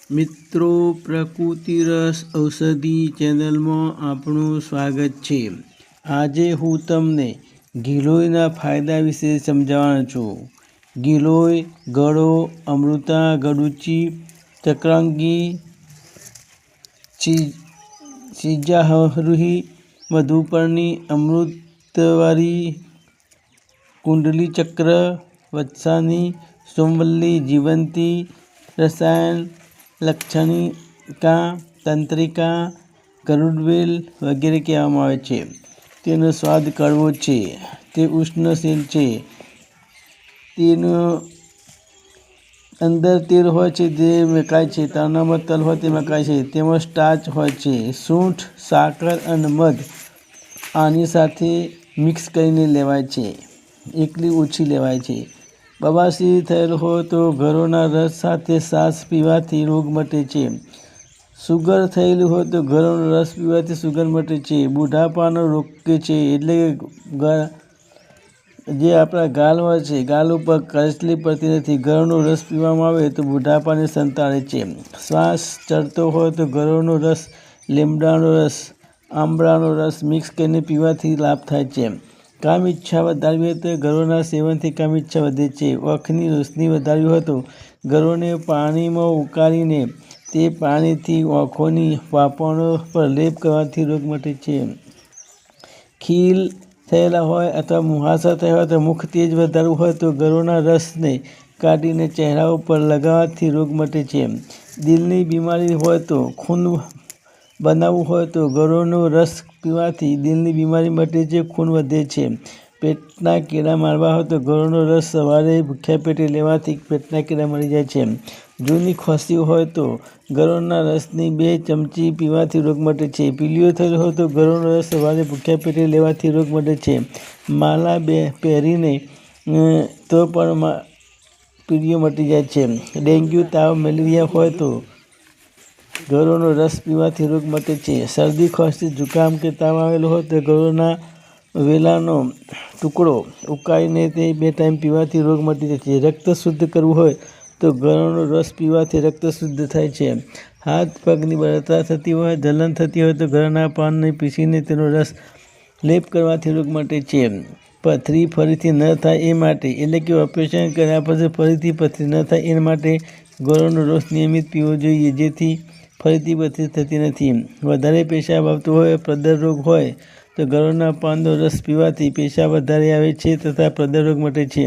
મિત્રો, પ્રકૃતિ રસ ઔષધિ ચેનલમાં આપણું સ્વાગત છે। આજે હું તમને ગિલોયના ફાયદા વિશે સમજાવવાનો છું। ગિલોય, ગળો, અમૃતા, ગળુચી, ચક્રાંગી, સિજાહરુહી, મધુપર્ણી, અમૃતવારી, કુંડલી ચક્ર, વત્સાની, સોમવલ્લી, જીવંતી, રસાયણ, લક્ષણિકા, તંત્રિકા, ગરુડવેલ વગેરે કહેવામાં આવે છે। તેનો સ્વાદ કડવો છે। તે ઉષ્ણશીલ છે। તેનો અંદર તેલ હોય છે તે મકાય છે। તાંડામાં તલ હોય તે મકાય છે। તેમાં સ્ટાર્ચ હોય છે। સૂંઠ, સાકર અને મધ આની સાથે મિક્સ કરીને લેવાય છે। એકલી ઓછી લેવાય છે। બવાસીર થયેલ હોય તો ગરોના રસ સાથે છાશ પીવાથી રોગ મટે છે। સુગર થયેલી હોય તો ગરોનો રસ પીવાથી સુગર મટે છે। બુઢાપાનો રોકે છે। એટલે કે જે આપણા ગાલ હોય છે, ગાલ ઉપર કરચલી પડતી નથી। ગરોનો રસ પીવામાં આવે તો બુઢાપાને સંતાડે છે। શ્વાસ ચડતો હોય તો ગરોનો રસ, લીમડાનો રસ, આંબળાનો રસ મિક્સ કરીને પીવાથી લાભ થાય છે। કામ ઈચ્છા વધારવી હોય તો ગરોના સેવનથી કામ ઈચ્છા વધે છે। આંખની રોશની વધારવી હોય તો ગરોને પાણીમાં ઉકાળીને તે પાણીથી આંખોની પાંપણો પર લેપ કરવાથી રોગ મટે છે। ખીલ થયેલા હોય અથવા મુહાસા થયા હોય તો મુખ તેજ વધારવું હોય તો ગરોના રસને કાઢીને ચહેરા ઉપર લગાવવાથી રોગ મટે છે। દિલની બીમારી હોય તો ખૂન બનાવવું હોય તો ગરોનો રસ પીવાથી દિલની બીમારી મટે છે, ખૂન વધે છે। પેટના કીડા મારવા હોય તો ગરોનો રસ સવારે ભૂખ્યા પેટે લેવાથી પેટના કીડા મરી જાય છે। જૂની ખાંસી હોય તો ગરોના રસની 2 ચમચી પીવાથી રોગ મટે છે। પીલીઓ થયેલો હોય તો ગરોનો રસ સવારે ભૂખ્યા પેટે લેવાથી રોગ મટે છે। માલા પહેરીને તો પણ પીલીઓ મટી જાય છે। ડેન્ગ્યુ, તાવ, મેલેરિયા હોય તો ગરોનો રસ પીવાથી રોગ મટે છે। શરદી, ખાંસી, જુકામ કે તાવ આવેલો હોય તો ગરોના વેલાનો ટુકડો ઉકાળીને તે 2 ટાઈમ પીવાથી રોગ મટી જાય છે। રક્ત શુદ્ધ કરવું હોય તો ગરોનો રસ પીવાથી રક્ત શુદ્ધ થાય છે। હાથ પગની બળતરા થતી હોય, જલન થતી હોય તો ગરોના પાનને પીસીને તેનો રસ લેપ કરવાથી રોગ મટે છે। પથરી ફરીથી ન થાય એ માટે, એટલે કે ઓપરેશન કર્યા પછી ફરીથી પથરી ન થાય એ માટે ગરોનો રસ નિયમિત પીવો જોઈએ, જેથી ફરીથી પથરી થતી નથી। વધારે પેશાબ આવતો હોય, પ્રદર રોગ હોય તો ગરોના પાનનો રસ પીવાથી પેશાબ વધારે આવે છે તથા પ્રદર રોગ મટે છે।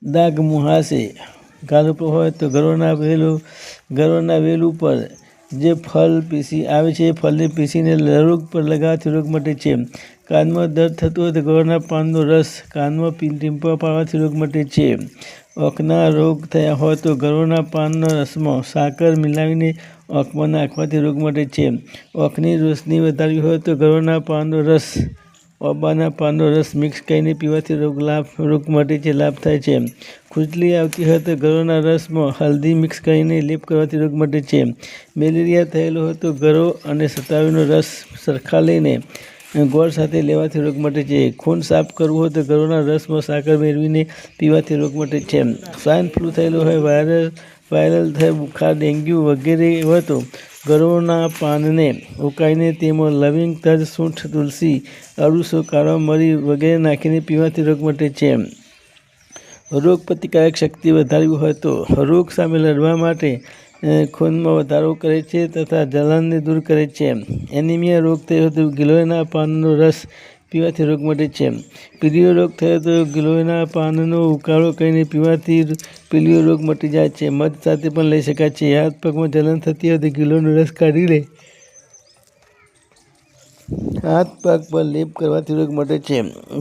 દાગ, મુહાસે, ગાલ ઉપર હોય તો ગરોના વેલ ઉપર જે ફળ પીસી આવે છે એ ફળને પીસીને રોગ પર લગાવવાથી રોગ મટે છે। કાનમાં દર્દ થતું હોય તો ગરોના પાનનો રસ કાનમાં ટીમ્પા પાડવાથી રોગ મટે છે। આંખના રોગ થયા હોય તો ગરોના પાનના રસમાં સાકર મિલાવીને આંખમાં નાખવાથી રોગ મટે છે। આંખની રોશની વધારવી હોય તો ગરોના પાનનો રસ, ઓબાના પાનનો રસ મિક્સ કરીને પીવાથી રોગ મટે છે, લાભ થાય છે। ખુજલી આવતી હોય તો ગરોના રસમાં હળદી મિક્સ કરીને લેપ કરવાથી રોગ મટે છે। મેલેરિયા થયેલો હોય તો ગરો અને સતાવીનો રસ સરખા લઈને ગોળ સાથે લેવાથી રોગ મટે છે। ખૂન સાફ કરવું હોય તો ગરોના રસમાં સાકર મેળવીને પીવાથી રોગ મટે છે। સ્વાઇન ફ્લૂ થયેલો હોય, વાયરલ થયેલ બુખાર, ડેન્ગ્યુ વગેરે હોય તો ગરોના પાનને ઉકાળીને તેમાં લવિંગ, તજ, સૂંઠ, તુલસી, અળૂસો, કાળો મરી વગેરે નાખીને પીવાથી રોગ મટે છે। રોગ પ્રતિકારક શક્તિ વધારવી હોય તો રોગ સામે લડવા માટે ખૂનમાં વધારો કરે છે તથા જલનને દૂર કરે છે। એનિમિયા રોગ થયો હોય તો ગિલોયના પાનનો રસ પીવાથી રોગ મટે છે। પીલીઓ રોગ થયો તો ગિલોયના પાનનો ઉકાળો કરીને પીવાથી પીલીઓ રોગ મટી જાય છે। મધ સાથે પણ લઈ શકાય છે। હાથ પગમાં જલન થતી હોય તો ગિલોયનો રસ કાઢીને હાથ પગ પર લેપ કરવાથી રોગ મટે છે।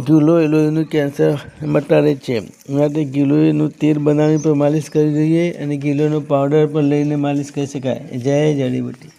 ગિલોય લોહીનું કેન્સર મટાડે છે, માટે ગિલોયનું તેલ બનાવીને પણ માલિશ કરવી જોઈએ અને ગિલોયનો પાવડર પણ લઈને માલિશ કરી શકાય। જય જડીબુટ્ટી।